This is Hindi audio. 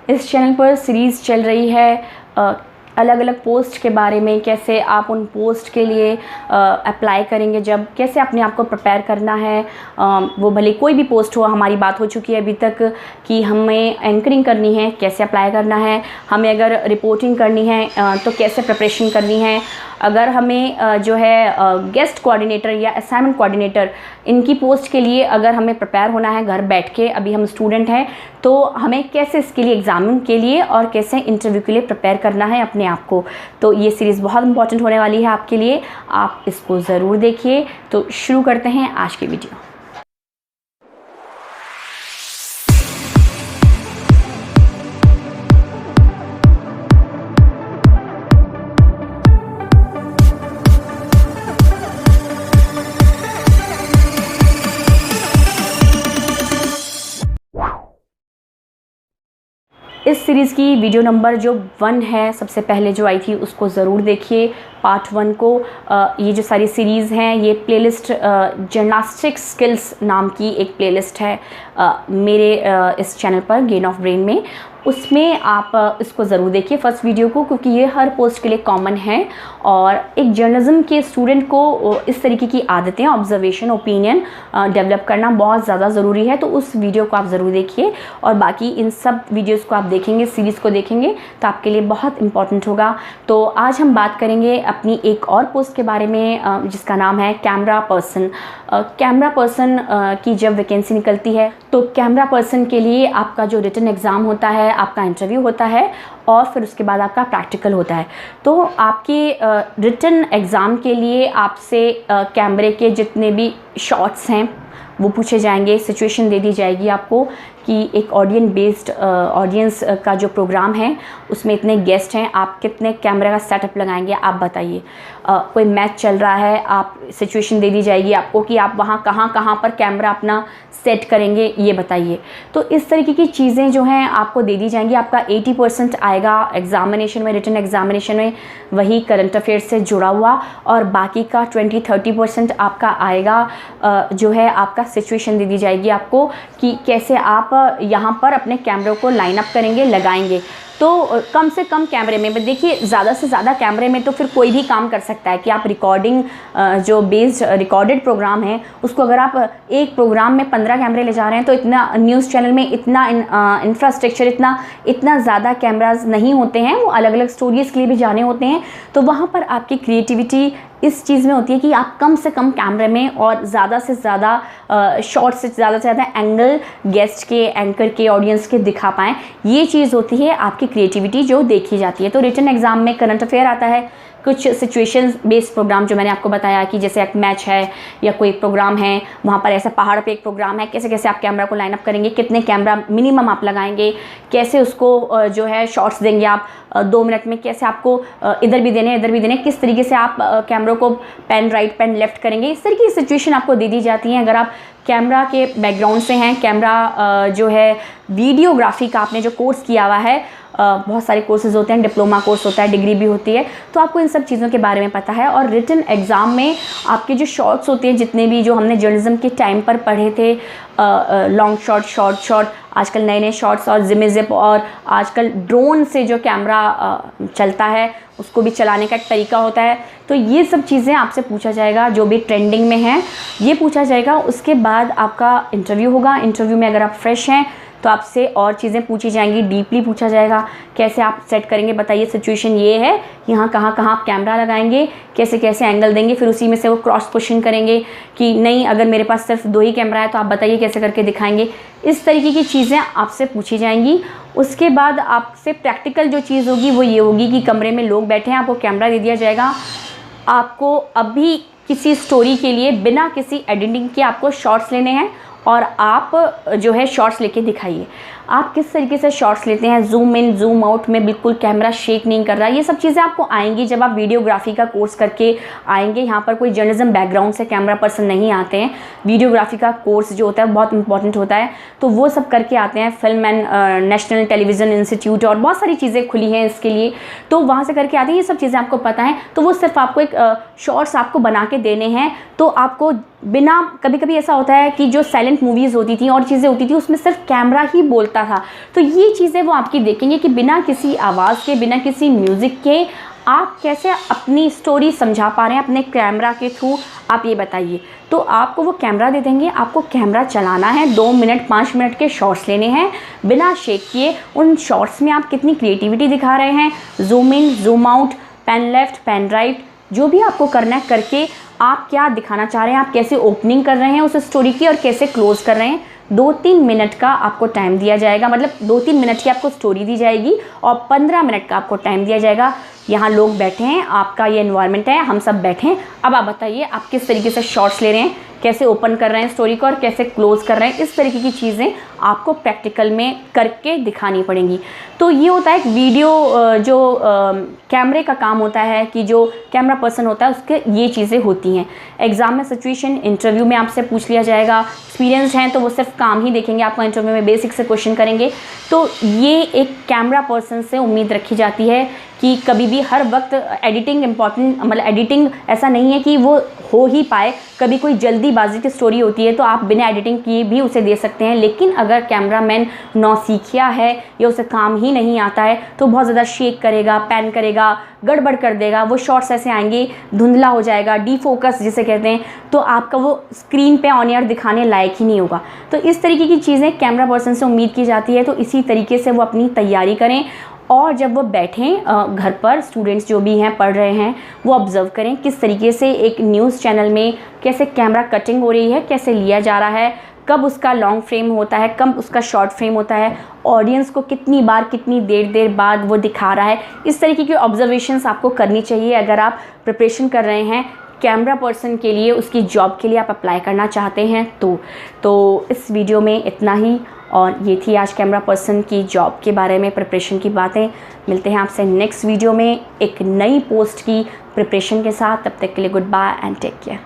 इस चैनल पर सीरीज़ चल रही है अलग अलग पोस्ट के बारे में, कैसे आप उन पोस्ट के लिए अप्लाई करेंगे, जब कैसे अपने आप को प्रिपेयर करना है। वो भले कोई भी पोस्ट हो, हमारी बात हो चुकी है अभी तक कि हमें एंकरिंग करनी है, कैसे अप्लाई करना है, हमें अगर रिपोर्टिंग करनी है तो कैसे प्रिपरेशन करनी है, अगर हमें जो है गेस्ट कोऑर्डिनेटर या असाइनमेंट कोऑर्डिनेटर इनकी पोस्ट के लिए अगर हमें प्रिपेयर होना है घर बैठ के, अभी हम स्टूडेंट हैं, तो हमें कैसे इसके लिए एग्ज़ाम के लिए और कैसे इंटरव्यू के लिए प्रिपेयर करना है अपने आप को। तो ये सीरीज़ बहुत इंपॉर्टेंट होने वाली है आपके लिए, आप इसको ज़रूर देखिए। तो शुरू करते हैं आज की वीडियो। इस सीरीज़ की वीडियो नंबर जो 1 है, सबसे पहले जो आई थी उसको ज़रूर देखिए, पार्ट 1 को। ये जो सारी सीरीज़ हैं ये प्लेलिस्ट जिम्नास्टिक स्किल्स नाम की एक प्लेलिस्ट है मेरे इस चैनल पर गेन ऑफ ब्रेन में, उसमें आप इसको ज़रूर देखिए फर्स्ट वीडियो को, क्योंकि ये हर पोस्ट के लिए कॉमन है और एक जर्नलिज्म के स्टूडेंट को इस तरीके की आदतें, ऑब्जर्वेशन, ओपिनियन डेवलप करना बहुत ज़्यादा ज़रूरी है। तो उस वीडियो को आप ज़रूर देखिए और बाकी इन सब वीडियोज़ को आप देखेंगे, सीरीज़ को देखेंगे तो आपके लिए बहुत इंपॉर्टेंट होगा। तो आज हम बात करेंगे अपनी एक और पोस्ट के बारे में जिसका नाम है कैमरा पर्सन। कैमरा पर्सन की जब वैकेंसी निकलती है तो कैमरा पर्सन के लिए आपका जो रिटन एग्ज़ाम होता है, आपका इंटरव्यू होता है और फिर उसके बाद आपका प्रैक्टिकल होता है। तो आपके रिटन एग्ज़ाम के लिए आपसे कैमरे के जितने भी शॉट्स हैं वो पूछे जाएंगे, सिचुएशन दे दी जाएगी आपको कि एक ऑडियंस का जो प्रोग्राम है उसमें इतने गेस्ट हैं, आप कितने कैमरे का सेटअप लगाएंगे आप बताइए। कोई मैच चल रहा है, आप सिचुएशन दे दी जाएगी आपको कि आप वहाँ कहाँ पर कैमरा अपना सेट करेंगे ये बताइए। तो इस तरीके की चीज़ें जो हैं आपको दे दी जाएंगी। आपका 80% आएगा एग्ज़ामिनेशन में, रिटन एग्ज़ामिनेशन में वही करंट अफेयर से जुड़ा हुआ, और बाकी का 20-30% आपका आएगा जो है आपका सिचुएशन दे दी जाएगी आपको कि कैसे आप यहाँ पर अपने कैमरे को लाइन अप करेंगे, लगाएंगे। तो कम से कम कैमरे में देखिए, ज़्यादा से ज़्यादा कैमरे में तो फिर कोई भी काम कर सकता है कि आप रिकॉर्डिंग जो बेस्ड रिकॉर्डेड प्रोग्राम है उसको अगर आप एक प्रोग्राम में 15 कैमरे ले जा रहे हैं तो इतना न्यूज़ चैनल में इतना इंफ्रास्ट्रक्चर, इतना ज़्यादा कैमराज नहीं होते हैं, वो अलग अलग स्टोरीज़ के लिए भी जाने होते हैं। तो वहाँ पर आपकी क्रिएटिविटी इस चीज़ में होती है कि आप कम से कम कैमरे में और ज़्यादा से ज़्यादा शॉट से ज़्यादा एंगल गेस्ट के, एंकर के, ऑडियंस के दिखा पाएँ। ये चीज़ होती है आपकी क्रिएटिविटी जो देखी जाती है। तो रिटन एग्ज़ाम में करंट अफेयर आता है, कुछ सिचुएशन बेस्ड प्रोग्राम जो मैंने आपको बताया कि जैसे एक मैच है या कोई प्रोग्राम है, वहाँ पर ऐसा पहाड़ पे एक प्रोग्राम है, कैसे कैसे आप कैमरा को लाइन अप करेंगे, कितने कैमरा मिनिमम आप लगाएंगे, कैसे उसको जो है शॉट्स देंगे आप 2 मिनट में, कैसे आपको इधर भी देने, किस तरीके से आप कैमरा को पेन राइट पेन लेफ्ट करेंगे। इस तरीके की सिचुएशन आपको दे दी जाती है। अगर आप कैमरा के बैकग्राउंड से हैं, कैमरा जो है वीडियोग्राफी का आपने जो कोर्स किया हुआ है, बहुत सारे कोर्सेज होते हैं, डिप्लोमा कोर्स होता है, डिग्री भी होती है, तो आपको इन सब चीज़ों के बारे में पता है। और रिटन एग्ज़ाम में आपके जो शॉट्स होते हैं, जितने भी जो हमने जर्नलिज्म के टाइम पर पढ़े थे, लॉन्ग शॉट, शॉर्ट शॉट, आजकल नए नए शॉट्स और जिप, और आजकल ड्रोन से जो कैमरा चलता है उसको भी चलाने का एक तरीका होता है। तो ये सब चीज़ें आपसे पूछा जाएगा, जो भी ट्रेंडिंग में है ये पूछा जाएगा। उसके बाद आपका इंटरव्यू होगा। इंटरव्यू में अगर आप फ्रेश हैं तो आपसे और चीज़ें पूछी जाएंगी, डीपली पूछा जाएगा, कैसे आप सेट करेंगे, बताइए सिचुएशन ये है, यहाँ कहाँ आप कैमरा लगाएंगे, कैसे कैसे एंगल देंगे, फिर उसी में से वो क्रॉस क्वेश्चन करेंगे कि नहीं अगर मेरे पास सिर्फ 2 ही कैमरा है तो आप बताइए कैसे करके दिखाएंगे। इस तरीके की चीज़ें आपसे पूछी जाएंगी। उसके बाद आपसे प्रैक्टिकल जो चीज़ होगी वो ये होगी कि कमरे में लोग बैठे हैं, आपको कैमरा दे दिया जाएगा, आपको अभी किसी स्टोरी के लिए बिना किसी एडिटिंग के आपको शॉट्स लेने हैं और आप जो है शॉट्स लेके दिखाइए। आप किस तरीके से शॉट्स लेते हैं, जूम इन जूम आउट में बिल्कुल कैमरा शेक नहीं कर रहा, ये सब चीज़ें आपको आएंगी जब आप वीडियोग्राफी का कोर्स करके आएंगे। यहाँ पर कोई जर्नलिज्म बैकग्राउंड से कैमरा पर्सन नहीं आते हैं, वीडियोग्राफी का कोर्स जो होता है बहुत इंपॉर्टेंट होता है, तो वो सब करके आते हैं। Film and national television institute और बहुत सारी चीज़ें खुली हैं इसके लिए, तो वहाँ से करके आते हैं, ये सब चीज़ें आपको पता है। तो वो सिर्फ आपको एक शॉर्ट्स आपको बना के देने हैं, तो आपको बिना, कभी कभी ऐसा होता है कि जो साइलेंट मूवीज़ होती थी और चीज़ें होती थी उसमें सिर्फ कैमरा ही बोलता था, तो ये चीज़ें वो आपकी देखेंगे कि बिना किसी आवाज़ के, बिना किसी म्यूज़िक के आप कैसे अपनी स्टोरी समझा पा रहे हैं अपने कैमरा के थ्रू, आप ये बताइए। तो आपको वो कैमरा दे देंगे, आपको कैमरा चलाना है, 2 मिनट 5 मिनट के शॉट्स लेने हैं बिना शेक किए। उन शॉट्स में आप कितनी क्रिएटिविटी दिखा रहे हैं, zoom in zoom out, pan left pan right, जो भी आपको करना है करके आप क्या दिखाना चाह रहे हैं, आप कैसे ओपनिंग कर रहे हैं उस स्टोरी की और कैसे क्लोज़ कर रहे हैं। 2-3 मिनट का आपको टाइम दिया जाएगा, मतलब 2-3 मिनट की आपको स्टोरी दी जाएगी और 15 मिनट का आपको टाइम दिया जाएगा। यहाँ लोग बैठे हैं, आपका ये एनवायरनमेंट है, हम सब बैठे हैं, अब आप बताइए आप किस तरीके से शॉट्स ले रहे हैं, कैसे ओपन कर रहे हैं स्टोरी को और कैसे क्लोज़ कर रहे हैं। इस तरीके की चीज़ें आपको प्रैक्टिकल में करके दिखानी पड़ेंगी। तो ये होता है एक वीडियो जो कैमरे का काम होता है कि जो कैमरा पर्सन होता है उसके ये चीज़ें होती हैं। एग्ज़ाम में सिचुएशन, इंटरव्यू में आपसे पूछ लिया जाएगा, एक्सपीरियंस हैं तो वो सिर्फ काम ही देखेंगे, आपको इंटरव्यू में बेसिक से क्वेश्चन करेंगे। तो ये एक कैमरा पर्सन से उम्मीद रखी जाती है कि कभी भी हर वक्त एडिटिंग इम्पॉर्टेंट, मतलब एडिटिंग ऐसा नहीं है कि वो हो ही पाए, कभी कोई जल्दीबाजी की स्टोरी होती है तो आप बिना एडिटिंग किए भी उसे दे सकते हैं। लेकिन अगर कैमरामैन नौसिखिया है या उसे काम ही नहीं आता है तो बहुत ज़्यादा शेक करेगा, पैन करेगा, गड़बड़ कर देगा, वो शॉट्स ऐसे आएंगे, धुंधला हो जाएगा, डीफोकस जिसे कहते हैं, तो आपका वो स्क्रीन पे ऑन एयर दिखाने लायक ही नहीं होगा। तो इस तरीके की चीज़ें कैमरा पर्सन से उम्मीद की जाती है। तो इसी तरीके से वो अपनी तैयारी करें और जब वो बैठें घर पर, स्टूडेंट्स जो भी हैं पढ़ रहे हैं, वो ऑब्ज़र्व करें किस तरीके से एक न्यूज़ चैनल में कैसे कैमरा कटिंग हो रही है, कैसे लिया जा रहा है, कब उसका लॉन्ग फ्रेम होता है, कब उसका शॉर्ट फ्रेम होता है, ऑडियंस को कितनी बार कितनी देर बाद वो दिखा रहा है। इस तरीके की ऑब्जर्वेशंस आपको करनी चाहिए अगर आप प्रिपरेशन कर रहे हैं कैमरा पर्सन के लिए, उसकी जॉब के लिए आप अप्लाई करना चाहते हैं। तो इस वीडियो में इतना ही, और ये थी आज कैमरा पर्सन की जॉब के बारे में प्रिपरेशन की बातें। मिलते हैं आपसे नेक्स्ट वीडियो में एक नई पोस्ट की प्रिपरेशन के साथ। तब तक के लिए goodbye and take care.